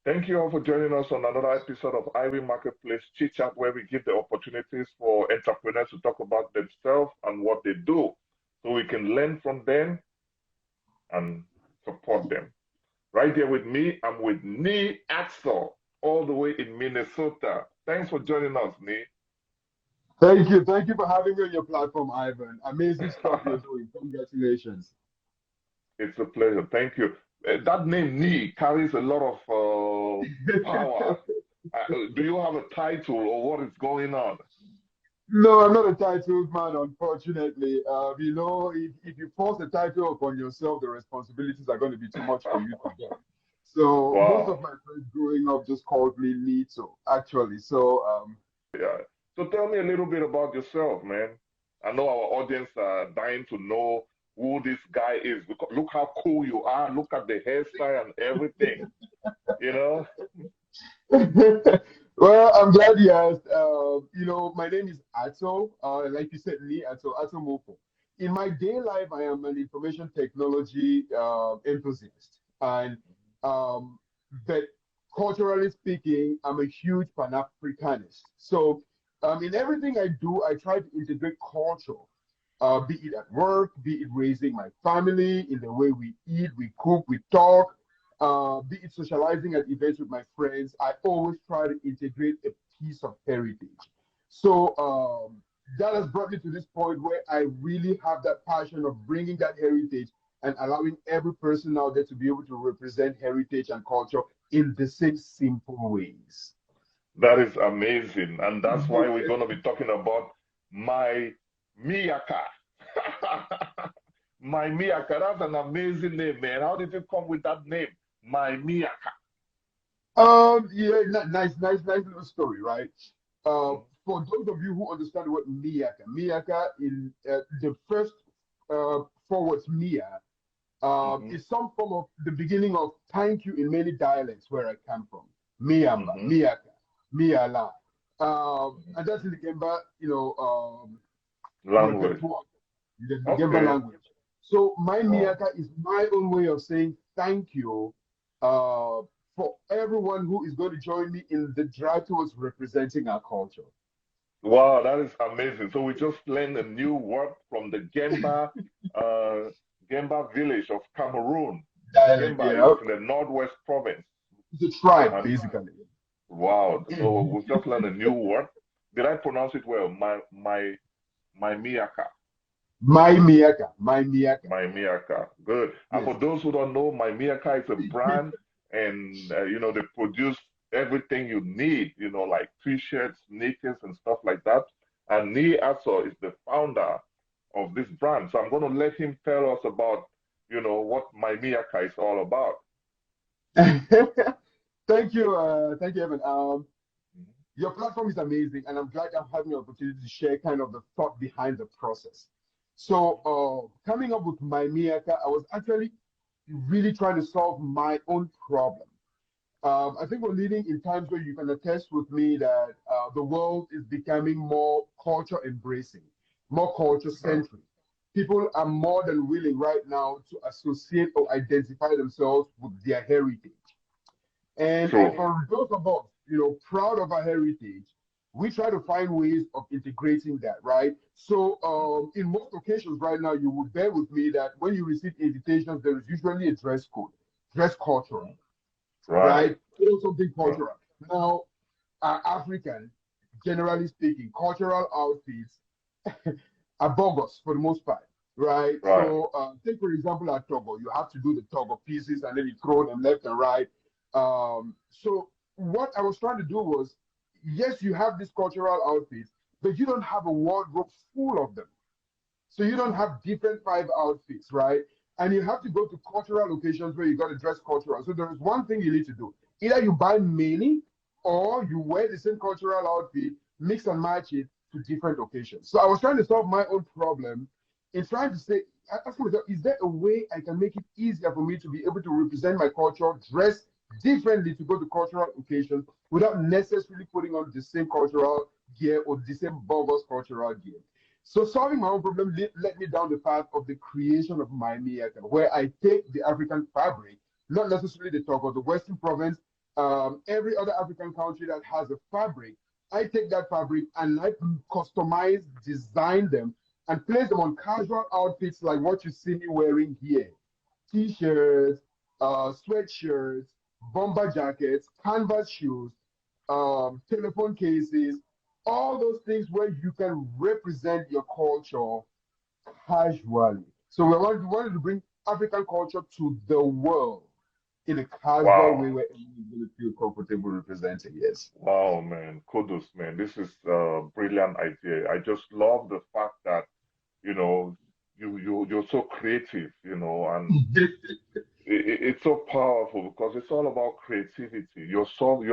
Thank you all for joining us on another episode of Iwing Marketplace Chit Chat, where we give the opportunities for entrepreneurs to talk about themselves and what they do, so we can learn from them and support them. Right here with me, I'm with Nee Atsoh, all the way in Minnesota. Thanks for joining us, Nee. Thank you. Thank you for having me on your platform, Ivan. Amazing stuff you're doing. Congratulations. It's a pleasure. Thank you. That name Nee carries a lot of power. Do you have a title or what is going on? No, I'm not a titled man, unfortunately. If you force a title upon yourself, the responsibilities are going to be too much for you to bear. So most of Wow. my friends growing up just called me Nito, actually. Yeah. So tell me a little bit about yourself, man. I know our audience are dying to know who this guy is because look how cool you are. Look at the hairstyle and everything, you know? Well, I'm glad you asked. My name is Atsoh. Like you said, Lee Atsoh Mofo. In my day life, I am an information technology enthusiast, and um, but culturally speaking, I'm a huge Pan-Africanist. So, in everything I do, I try to integrate culture, be it at work, be it raising my family, in the way we eat, we cook, we talk, be it socializing at events with my friends. I always try to integrate a piece of heritage. So that has brought me to this point where I really have that passion of bringing that heritage and allowing every person out there to be able to represent heritage and culture in the same simple ways. That is amazing. And that's why we're going to be talking about my Miyaka. My Miyaka. That's an amazing name, man. How did you come with that name? My Miyaka. Yeah, nice little story, right? For those of you who understand what Miyaka in the first four words Mia Mm-hmm. is some form of the beginning of thank you in many dialects where I come from. Miyamba, Mm-hmm. Miyaka, Miyala. Mm-hmm. And that's in the Gemba, Language. repertoire, the Gemba Okay. language. So my Wow. Miyaka is my own way of saying thank you uh, for everyone who is going to join me in the drive towards representing our culture. Wow, that is amazing. So we just learned a new word from the uh, Gemba village of Cameroon. Dialect, Gemba yeah. is in the northwest province. It's a tribe, And basically. wow, so we just learned a new word. Did I pronounce it well? My Miyaka. My Miyaka. My Miyaka. Good. And Yes. for those who don't know, My Miyaka is a brand, and they produce everything you need, like t-shirts, sneakers, and stuff like that. And Ni Aso is the founder of this brand. So I'm going to let him tell us about, what My Miyaka is all about. Thank you, Evan. Your platform is amazing, and I'm glad I'm having the opportunity to share kind of the thought behind the process. So, coming up with my Miyaka, I was actually really trying to solve my own problem. I think we're living in times where you can attest with me that the world is becoming more culture embracing, more culture Uh, centric. People are more than willing right now to associate or identify themselves with their heritage. And True. for those of us, proud of our heritage, we try to find ways of integrating that, right? So, in most occasions right now, you will bear with me that when you receive invitations, there is usually a dress code, dress culture, Right. right? Something Right. cultural. Now, African, generally speaking, cultural outfits are bogus for the most part, right? Right. So, take for example at Togo, you have to do the Togo pieces and then you throw them left and right. So, what I was trying to do was, yes, you have these cultural outfits, but you don't have a wardrobe full of them. So you don't have different five outfits, right? And you have to go to cultural occasions where you got to dress cultural. So there is one thing you need to do. Either you buy many or you wear the same cultural outfit, mix and match it to different occasions. So I was trying to solve my own problem in trying to say, ask myself, is there a way I can make it easier for me to be able to represent my culture, dress differently to go to cultural occasions without necessarily putting on the same cultural gear or the same bogus cultural gear? So solving my own problem led me down the path of the creation of my MyMIYAKA, where I take the African fabric, not necessarily the top of the Western province, every other African country that has a fabric, I take that fabric and I customize, design them, and place them on casual outfits like what you see me wearing here. T-shirts, sweatshirts, bomber jackets, canvas shoes, telephone cases, all those things where you can represent your culture casually. So we wanted to bring African culture to the world in a casual Wow. way where everyone will feel comfortable representing. Yes. Wow, man. Kudos, man. This is a brilliant idea. I just love the fact that, you know, you're so creative, and it's so powerful because it's all about creativity. You're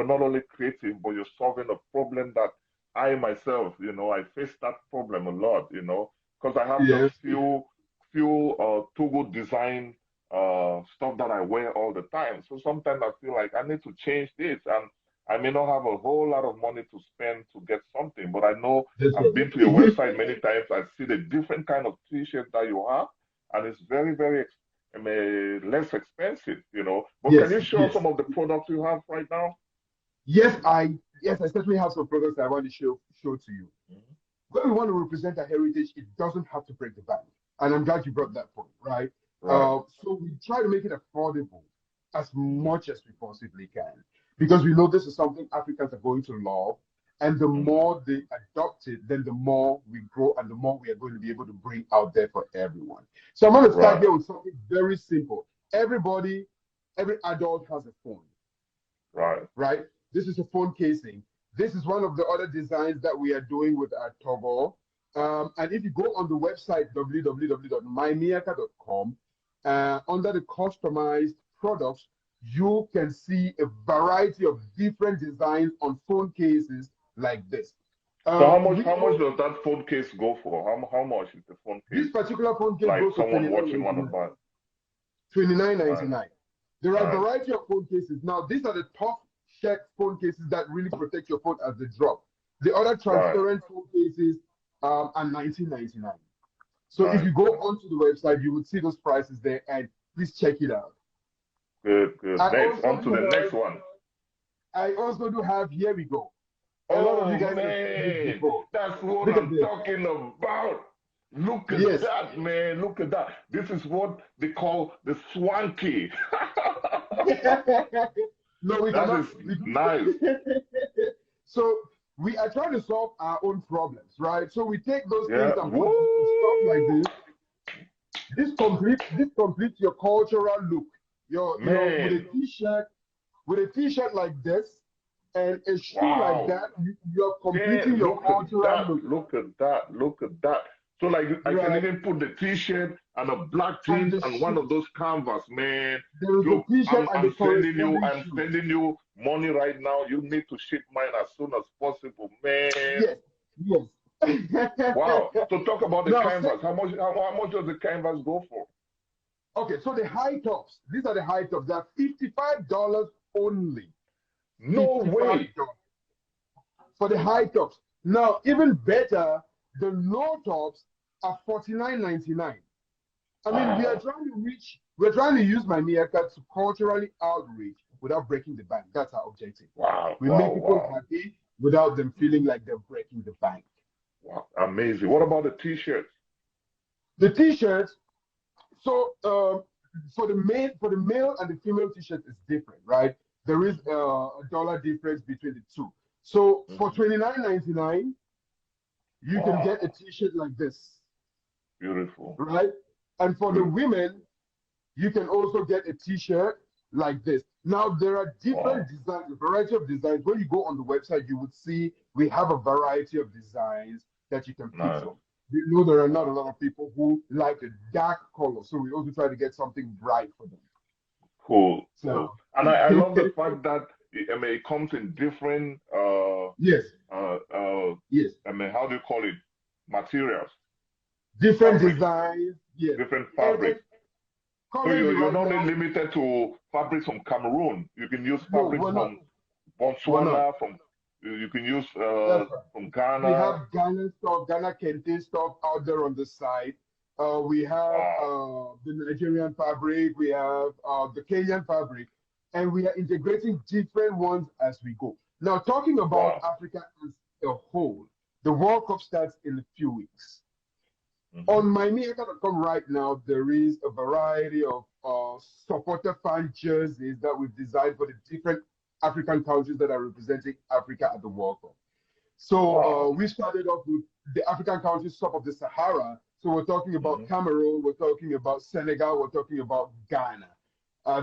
not only creative, but you're solving a problem that I myself, I face that problem a lot, because I have just Yes. few Togo design stuff that I wear all the time. So sometimes I feel like I need to change this, and I may not have a whole lot of money to spend to get something, but I know That's I've been to your right. website many times. I see the different kind of t-shirt that you have, and it's very, very less expensive, But can Yes. you show Yes. some of the products you have right now? Yes, I certainly have some products that I want to show to you. Mhm. When we want to represent our heritage, it doesn't have to break the bank. And I'm glad you brought that point, right? Right. So we try to make it affordable as much as we possibly can because we know this is something Africans are going to love. And the Mhm. more they adopt it, then the more we grow and the more we are going to be able to bring out there for everyone. So I'm going to start Right. here with something very simple. Every adult has a phone, Right. right? This is a phone casing. This is one of the other designs that we are doing with our Togo. And if you go on the website www.mymiyaka.com, under the customized products, you can see a variety of different designs on phone cases like this. So how much We how much all, does that phone case go for? How much is the phone case? this particular phone case Like goes for someone twenty-nine watching ninety want to nine. buy. Right. 29.99. There are a Right. variety of phone cases. Now, these are the top check phone cases that really protect your phone as they drop. The other Right. transparent phone cases are 19.99. So if Right. you go onto the website, you would see those prices there, and please check it out. Good. Good. I Next, also on to do the next have, one. I also do have. Here we go. A lot of you Oh guys have seen this man, before. that's what Look at I'm this. talking about. Look at Yes. that, man. Look at that. This is what they call the swanky. No, we That cannot. is nice. So we are trying to solve our own problems, right? So we take those Yeah. things and put them in stuff like Woo! this. This completes your cultural look. Your with a Man. t-shirt like this and a shoe like Wow. that, you're completing Man, your look at cultural that. look, Look at that. Look at that. So like I can right? even put the t-shirt and a black And jeans the and one shoe. of those canvas, man. There is a Look, t-shirt and the I'm sending you corresponding shoe. money right now. You need to ship mine as soon as possible, man. Yes, yes. Wow. So talk about the Now, canvas. How much does the canvas go for? okay, so the high tops, these are the high tops. They're $55 only. No way. $55 for the high tops. Now, even better, the low tops are $49.99. I mean, Wow. we're trying to use MyMIYAKA to culturally outreach without breaking the bank. That's our objective. Wow. We Wow. make people Wow. happy without them feeling Mhm. like they're breaking the bank. Wow. Amazing. What about the t-shirts? The t-shirts, so for the male and the female t-shirt is different, right? There is Mhm. a dollar difference between the two. So for Mhm. $29.99, you can get a Wow. t-shirt like this, Beautiful. right? And for the Beautiful. women, you can also get a t-shirt like this. Now there are different Wow. designs, a variety of designs. When you go on the website, you would see we have a variety of designs that you can pick Nice. from. We know there are not a Wow. lot of people who like a dark color, so we also try to get something bright for them. Cool. Cool. So And I love the fact that it comes in different yes, uh yes, how do you call it? Materials, different fabrics, designs, yes, different and fabrics. So currently you're right not only now, limited to fabrics from Cameroon. You can use no, fabrics we're not, from we're not. Botswana, from you can use That's right. from We Ghana. have Ghana stuff, Ghana Kente stuff out there on the side. We have Wow. the Nigerian fabric. We have the Kenyan fabric. and we are integrating different ones as we go. Now, talking about Africa as a whole, the World Cup starts in a few weeks. On MyMIYAKA.com right now, there is a variety of supporter fan jerseys that we've designed for the different African countries that are representing Africa at the World Cup. So we started off with the African countries south of the Sahara. So we're talking about Cameroon, we're talking about Senegal, we're talking about Ghana.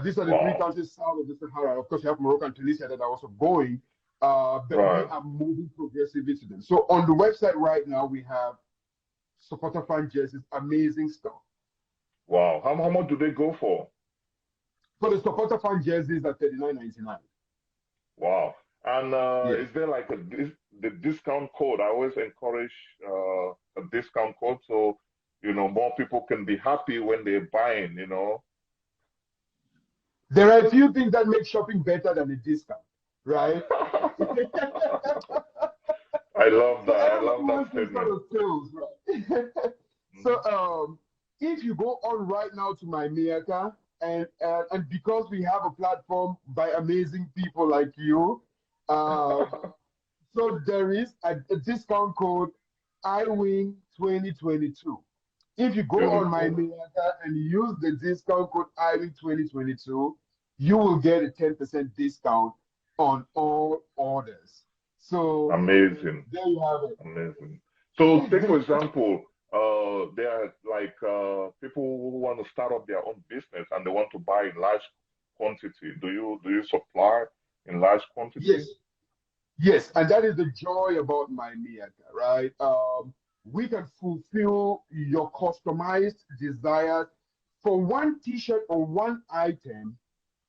These are the three countries south of the Sahara. Of course, you have Morocco and Tunisia that are also going, but we are moving progressively to them. So on the website right now, we have supporter fan jerseys, amazing stuff. Wow. How much do they go for? For the supporter fan jerseys at $39.99. Wow. And is there like the discount code? I always encourage a discount code so, more people can be happy when they're buying, There are a few things that make shopping better than a discount, right? I love that. I love that statement. Sort of sales, right? So if you go on right now to MyMIYAKA, and because we have a platform by amazing people like you, so there is a discount code Iwing 2022. If you go on MyMIYAKA and use the discount code Iwing 2022, you will get a 10% discount on all orders. So amazing. There you have it. Amazing. So take for example, there are like people who want to start up their own business and they want to buy in large quantity. Do you supply in large quantity? Yes, and that is the joy about MyMIYAKA, right? We can fulfill your customized desires for one T-shirt or one item,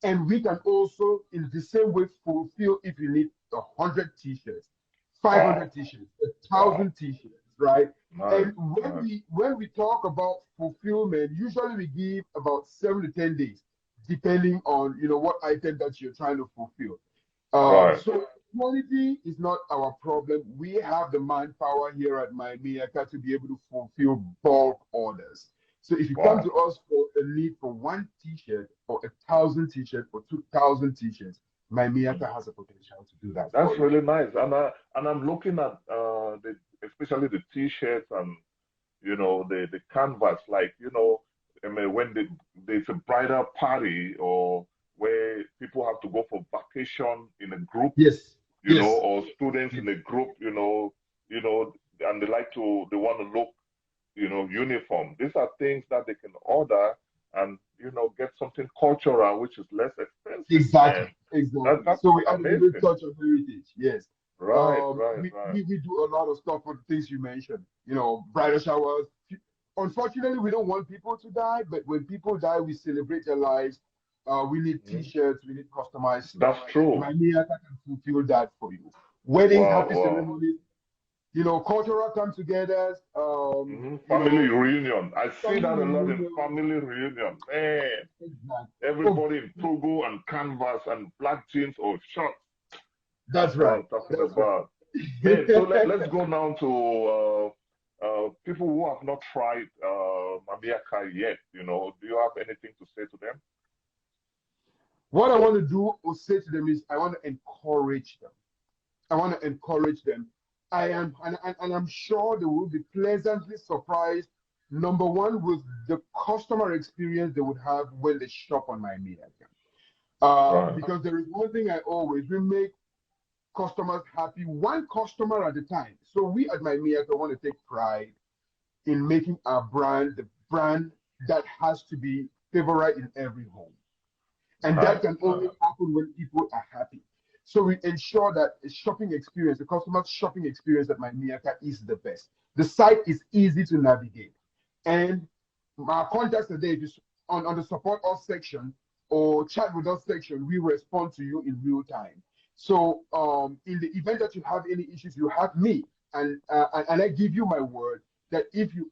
and we can also, in the same way, fulfill if you need 100 T-shirts, 500 T-shirts, 1,000 T-shirts, right? And when we talk about fulfillment, usually we give about 7 to 10 days, depending on what item that you're trying to fulfill. So quality is not our problem. We have the manpower here at MyMIYAKA to be able to fulfill bulk orders. So if you come to us for a need for one T-shirt or 1,000 T-shirts or 2,000 T-shirts, MyMIYAKA has a potential to do that. That's really nice. And I'm looking at especially the T-shirts and the canvas, like I mean, when there's a bridal party or where people have to go for vacation in a group, or students in a group, and they want to look, uniform. These are things that they can order and get something cultural, which is less expensive. Exactly. That's so we add a little amazing. touch of heritage. Yes. Right. We do a lot of stuff for the things you mentioned. Bridal showers. Unfortunately, we don't want people to die, but when people die, we celebrate their lives. We need T-shirts, we need customized stuff. That's true. MyMIYAKA can fulfill that for you. Wedding, happy ceremonies, cultural come-togethers. Family reunion. I see that a lot in family reunion. Man, everybody in Togo and canvas and black jeans or shorts. That's right. Man, so let's go now to people who have not tried MyMIYAKA yet. Do you have anything to say to them? What I want to do or say to them is I want to encourage them. I am, and I'm sure they will be pleasantly surprised. Number one, with the customer experience they would have when they shop on MyMIYAKA. Because there is one thing we make customers happy, one customer at a time. So we at MyMIYAKA want to take pride in making our brand the brand that has to be favorite in every home. And that can only happen when people are happy. So we ensure that the shopping experience, the customer's shopping experience at MyMIYAKA is the best. The site is easy to navigate. And our contacts today, if it's on the support us section or chat with us section, we respond to you in real time. So in the event that you have any issues, you have me. And I give you my word that if you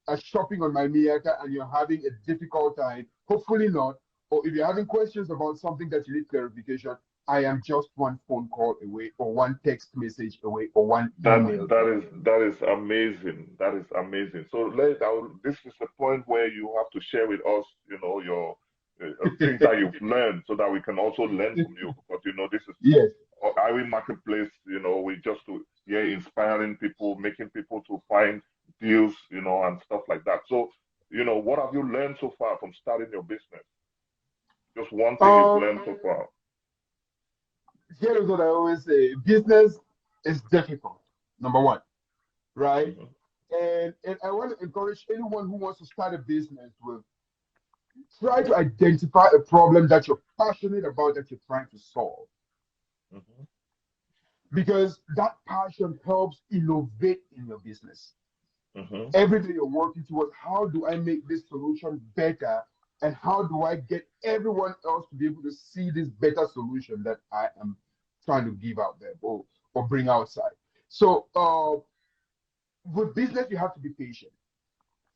are shopping on MyMIYAKA and you're having a difficult time, hopefully not, or if you're having questions about something that you need clarification, I am just one phone call away, or one text message away, or one email. That is amazing. That is amazing. So this is the point where you have to share with us, your things that you've learned so that we can also learn from you, because this is Yes. Iwing Marketplace. We just inspiring people, making people to find deals, and stuff like that. So, what have you learned so far from starting your business? Just one thing you've learned so far. Here's what I always say: business is difficult. Number one, right? And I want to encourage anyone who wants to start a business with, try to identify a problem that you're passionate about, that you're trying to solve. Because that passion helps innovate in your business. Every day you're working towards, how do I make this solution better, and how do I get everyone else to be able to see this better solution that I am trying to give out there or bring outside. So with business, you have to be patient.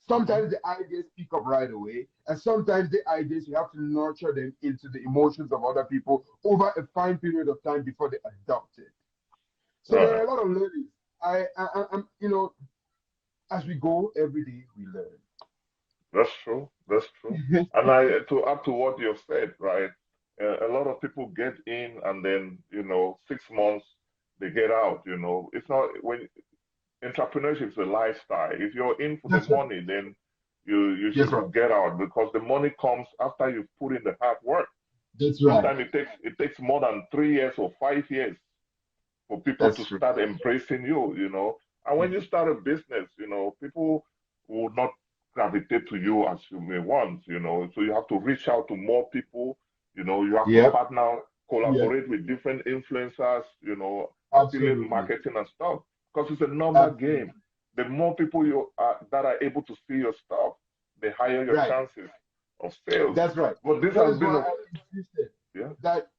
Sometimes the ideas pick up right away, and sometimes the ideas, you have to nurture them into the emotions of other people over a fine period of time before they adopt it. So there are a lot of learnings. I'm as we go every day, we learn. That's true. That's true. And to add to what you've said, right? A lot of people get in, and then 6 months they get out. It's not when entrepreneurship is a lifestyle. If you're in for the money, then you should get out, because the money comes after you've put in the hard work. That's right. Sometimes it takes more than 3 years or 5 years for people to start embracing you. And when you start a business, people will not gravitate to you as you may want. So you have to reach out to more people. You have to partner, collaborate with different influencers. Affiliate marketing and stuff. Because it's a normal game. The more people that are able to see your stuff, the higher your chances of sales. That's right. But this has been that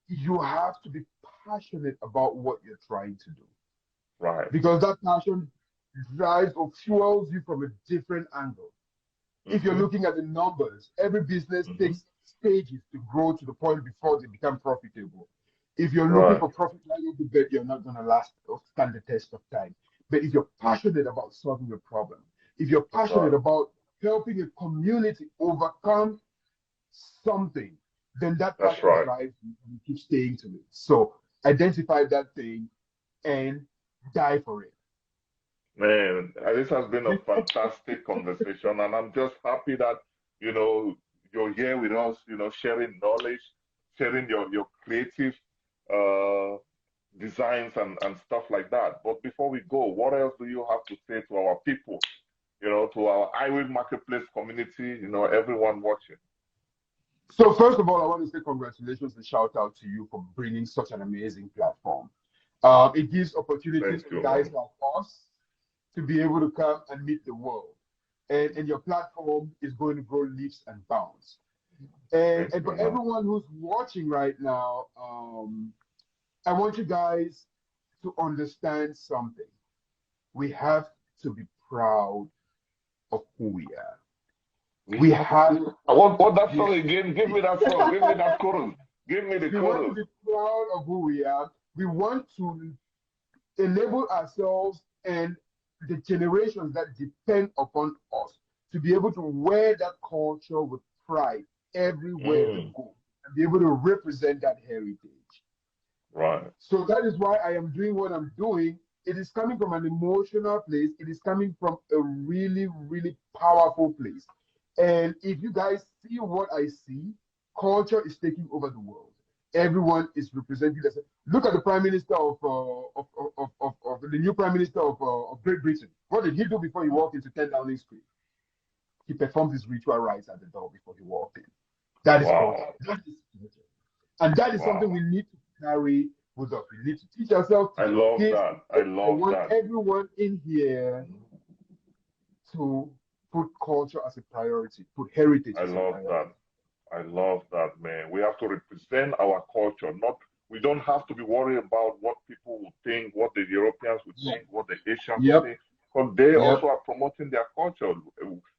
you have to be passionate about what you're trying to do. Right. Because that passion drives or fuels you from a different angle. If you're looking at the numbers, every business takes stages to grow to the point before they become profitable. If you're looking for profit right off the bat, you're not going to last or stand the test of time. But if you're passionate about solving a problem, if you're passionate about helping a community overcome something, then that passion drives you, and you keep staying to it. So identify that thing and die for it. Man, this has been a fantastic conversation, and I'm just happy that you're here with us, sharing knowledge, sharing your creative designs and stuff like that. But before we go, what else do you have to say to our people, to our Iwing Marketplace community, everyone watching? So first of all, I want to say congratulations and shout out to you for bringing such an amazing platform. It gives opportunities to guys like us to be able to come and meet the world. And your platform is going to grow leaps and bounds. And for everyone who's watching right now, I want you guys to understand something. We have to be proud of who we are. We have. I want that song again. Give me that song. Give me that chorus. Give me the chorus. We want to be proud of who we are. We want to enable ourselves and the generations that depend upon us to be able to wear that culture with pride everywhere they go and be able to represent that heritage. Right. So that is why I am doing what I'm doing. It is coming from an emotional place. It is coming from a really, really powerful place. And if you guys see what I see, culture is taking over the world. Everyone is representing this. Look at the Prime Minister of the new Prime Minister of Great Britain. What did he do before he walked into 10 Downing Street? He performed his ritual rites at the door before he walked in. That is culture. That is culture. And that is something we need to carry with us. We need to teach ourselves. I love that. I want everyone in here to put culture as a priority, put heritage as a priority. I love that, man. We have to represent our culture. We don't have to be worried about what people will think, what the Europeans will think, what the Asians will think, because they also are promoting their culture.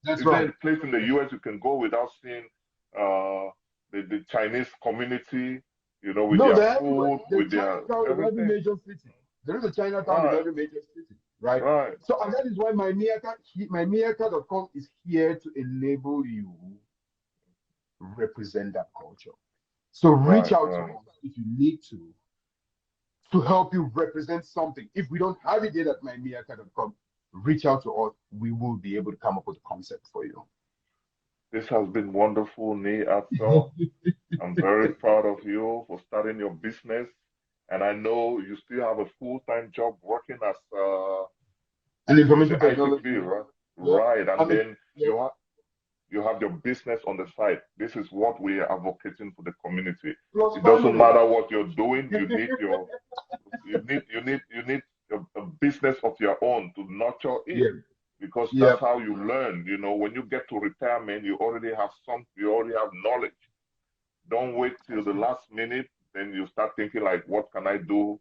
That's Is there a place in the US you can go without seeing the Chinese community, with their food, with their everything? Every major city. There is a Chinatown in every major city, right? Right. So, and that is why MyMIYAKA.com is here to enable you represent that culture. So reach out to us if you need to help you represent something. If we don't have it yet at MyMIYAKA.com, reach out to us. We will be able to come up with a concept for you. This has been wonderful, Atsoh. I'm very proud of you for starting your business. And I know you still have a full-time job working as an information ICT, right? Yeah. Right. And then you have your business on the side. This is what we are advocating for the community. Plus it doesn't matter what you're doing. You need a business of your own to nurture it. Yeah. Because that's how you learn. When you get to retirement, you already have knowledge. Don't wait till the last minute. Then you start thinking like, what can I do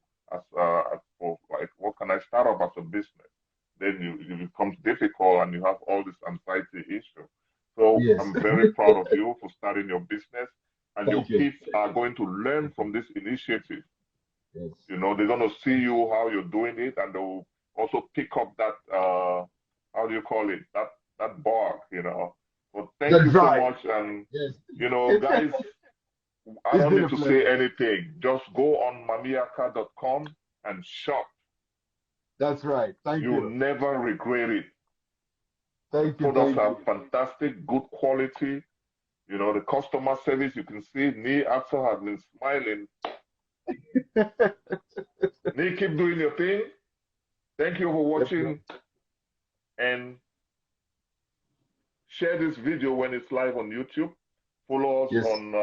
what can I start up as a business? Then it becomes difficult and you have all this anxiety issue. So I'm very proud of you for starting your business, and your kids are going to learn from this initiative. Yes. They're going to see you how you're doing it, and they'll also pick up that how do you call it, that bug. But thank you so much, and guys, I don't need to say anything. Just go on MyMIYAKA.com and shop. That's right. Thank you. You'll never regret it. Thank you. Products are fantastic, good quality. The customer service, you can see Atsoh has been smiling. Keep doing your thing. Thank you for watching, and share this video when it's live on YouTube. Follow us on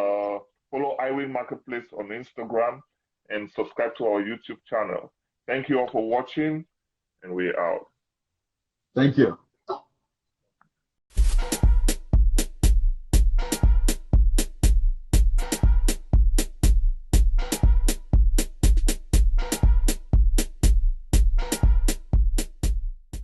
follow Iwing Marketplace on Instagram, and subscribe to our YouTube channel. Thank you all for watching, and we're out. Thank you.